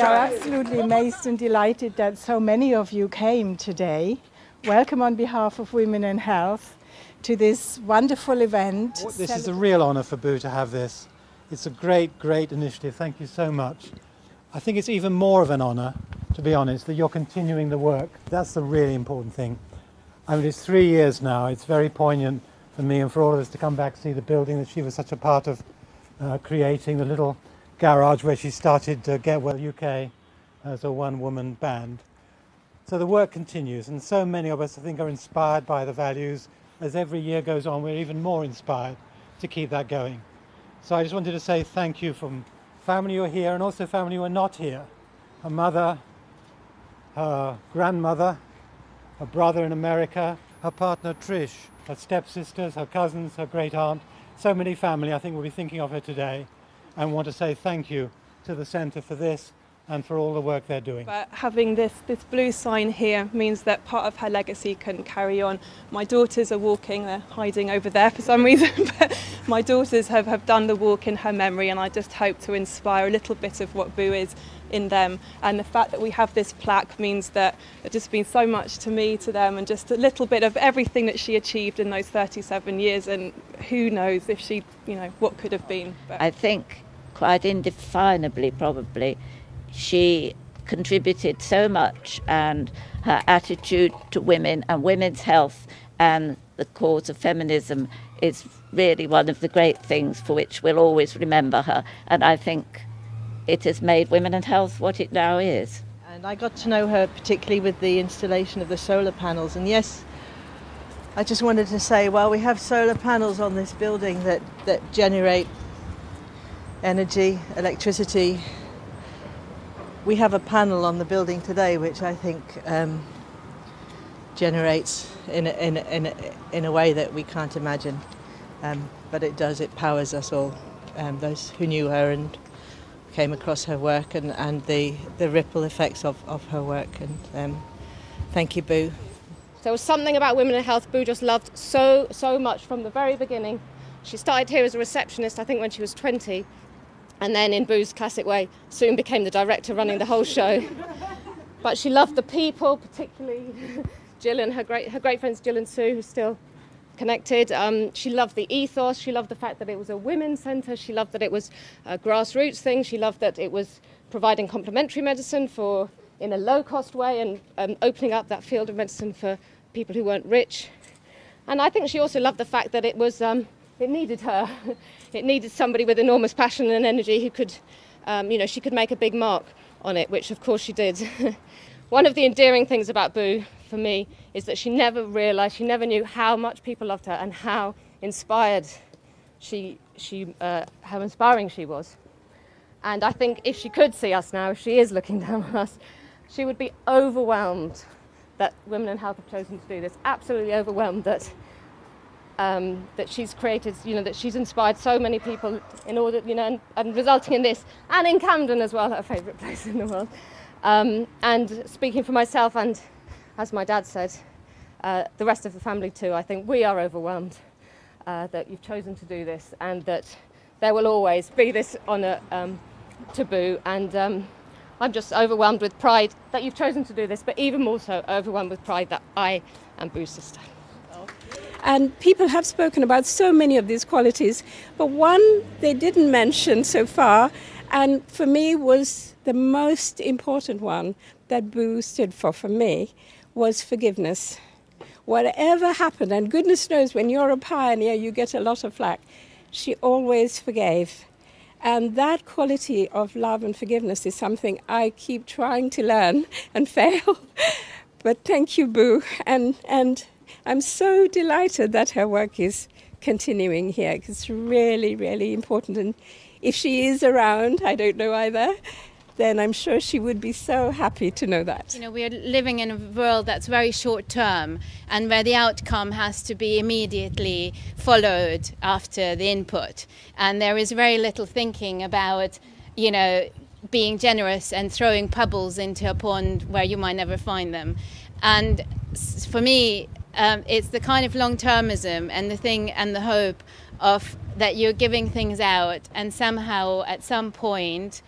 are absolutely amazed and delighted that so many of you came today. Welcome on behalf of Women in Health to this wonderful event. This is a real honour for Boo to have this. It's a great, great initiative. Thank you so much. I think it's even more of an honour, to be honest, that you're continuing the work. That's the really important thing. I mean, it's 3 years now. It's very poignant for me and for all of us to come back and see the building that she was such a part of creating, the little garage where she started Get Well UK as a one-woman band. So the work continues, and so many of us, I think, are inspired by the values. As every year goes on, we're even more inspired to keep that going. So I just wanted to say thank you from family who are here and also family who are not here. Her mother, her grandmother, her brother in America, her partner Trish, her stepsisters, her cousins, her great aunt. So many family, I think, will be thinking of her today, and want to say thank you to the Centre for this and for all the work they're doing. But having this blue sign here means that part of her legacy can carry on. My daughters are walking, they're hiding over there for some reason, but my daughters have done the walk in her memory, and I just hope to inspire a little bit of what Boo is in them. And the fact that we have this plaque means that it's just been so much to me, to them, and just a little bit of everything that she achieved in those 37 years, and who knows if she, what could have been. But I think quite indefinably, probably, she contributed so much, and her attitude to women and women's health and the cause of feminism is really one of the great things for which we'll always remember her. And I think it has made Women in Health what it now is. And I got to know her particularly with the installation of the solar panels. And yes, I just wanted to say, well, we have solar panels on this building that generate energy, electricity. We have a panel on the building today which I think generates in a way that we can't imagine. But it does, it powers us all. Those who knew her and came across her work and the ripple effects of her work. And thank you, Boo. There was something about Women in Health Boo just loved so much from the very beginning. She started here as a receptionist, I think, when she was 20. And then, in Boo's classic way, soon became the director running the whole show. But she loved the people, particularly Gillian, her great friends Jill and Sue, who's still connected. She loved the ethos. She loved the fact that it was a women's centre. She loved that it was a grassroots thing. She loved that it was providing complementary medicine in a low-cost way, and opening up that field of medicine for people who weren't rich. And I think she also loved the fact that it needed her. It needed somebody with enormous passion and energy who could, she could make a big mark on it, which of course she did. One of the endearing things about Boo, for me, is that she never realised, she never knew how much people loved her and how inspired how inspiring she was. And I think if she could see us now, if she is looking down on us, she would be overwhelmed that Women in Health have chosen to do this. Absolutely overwhelmed that she's created, that she's inspired so many people in order, and resulting in this, and in Camden as well, her favourite place in the world. And speaking for myself, and as my dad said, the rest of the family too, I think we are overwhelmed that you've chosen to do this, and that there will always be this honour to Boo. And I'm just overwhelmed with pride that you've chosen to do this, but even more so overwhelmed with pride that I am Boo's sister. And people have spoken about so many of these qualities, but one they didn't mention so far, and for me was the most important one that Boo stood for me, was forgiveness. Whatever happened, and goodness knows when you're a pioneer you get a lot of flack, she always forgave. And that quality of love and forgiveness is something I keep trying to learn and fail. But thank you, Boo, and I'm so delighted that her work is continuing here, because it's really, really important. And if she is around, I don't know either, then I'm sure she would be so happy to know that. We are living in a world that's very short term, and where the outcome has to be immediately followed after the input. And there is very little thinking about, being generous and throwing pebbles into a pond where you might never find them. And for me, it's the kind of long-termism and the hope of that you're giving things out, and somehow at some point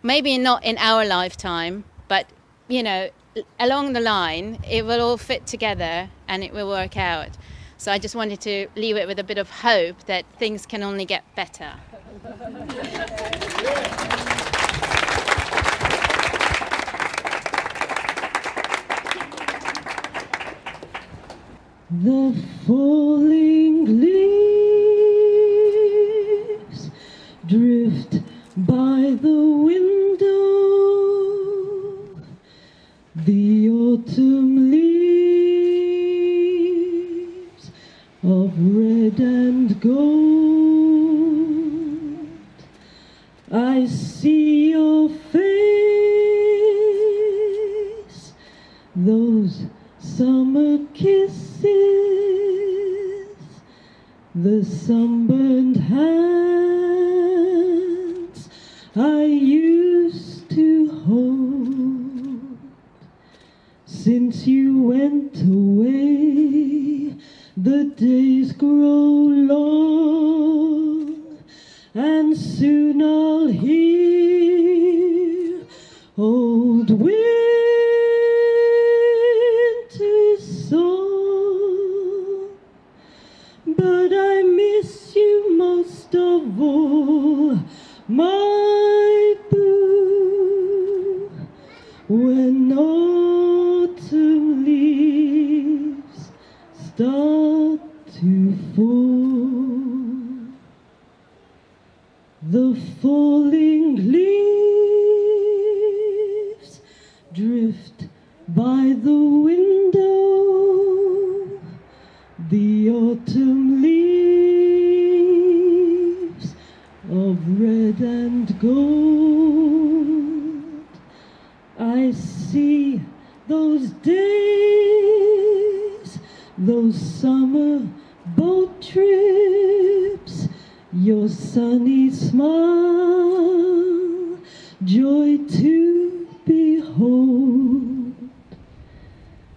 maybe not in our lifetime, but, you know, along the line, it will all fit together and it will work out. So I just wanted to leave it with a bit of hope that things can only get better. The falling leaves drift by the window. The autumn leaves of red and gold. I see your face, those summer kisses, the sunburned hands I used to hold. Since you went away, the days grow long, and soon I'll hear old winter's song. But I miss you most of all, my boo, when autumn leaves start to fall. The falling leaves drift by the window. The autumn leaves of red and gold. I see those days, those summer boat trips, your sunny smile, joy to behold.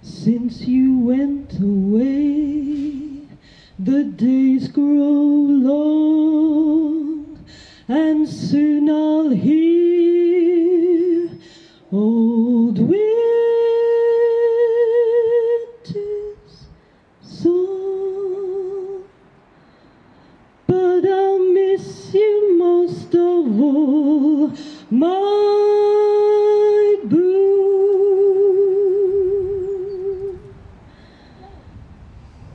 Since you went away, the days grow long, and soon I'll hear old winter's song. But I'll miss you most of all, my boo.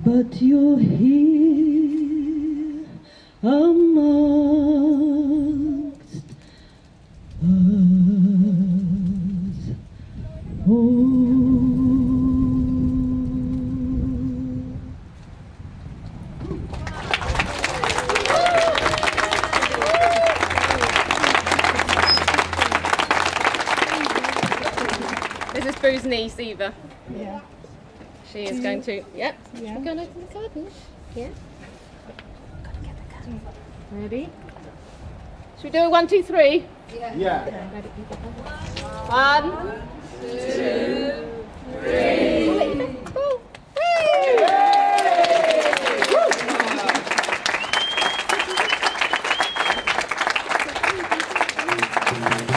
But you're here amongst us all. This is Boo's niece, Eva. Yeah. She is going to, yep. Yeah. We're going to open the curtain. Yeah. Ready? Should we do a 1, 2, 3? Yeah. 1, 2, 3. Go. Woo!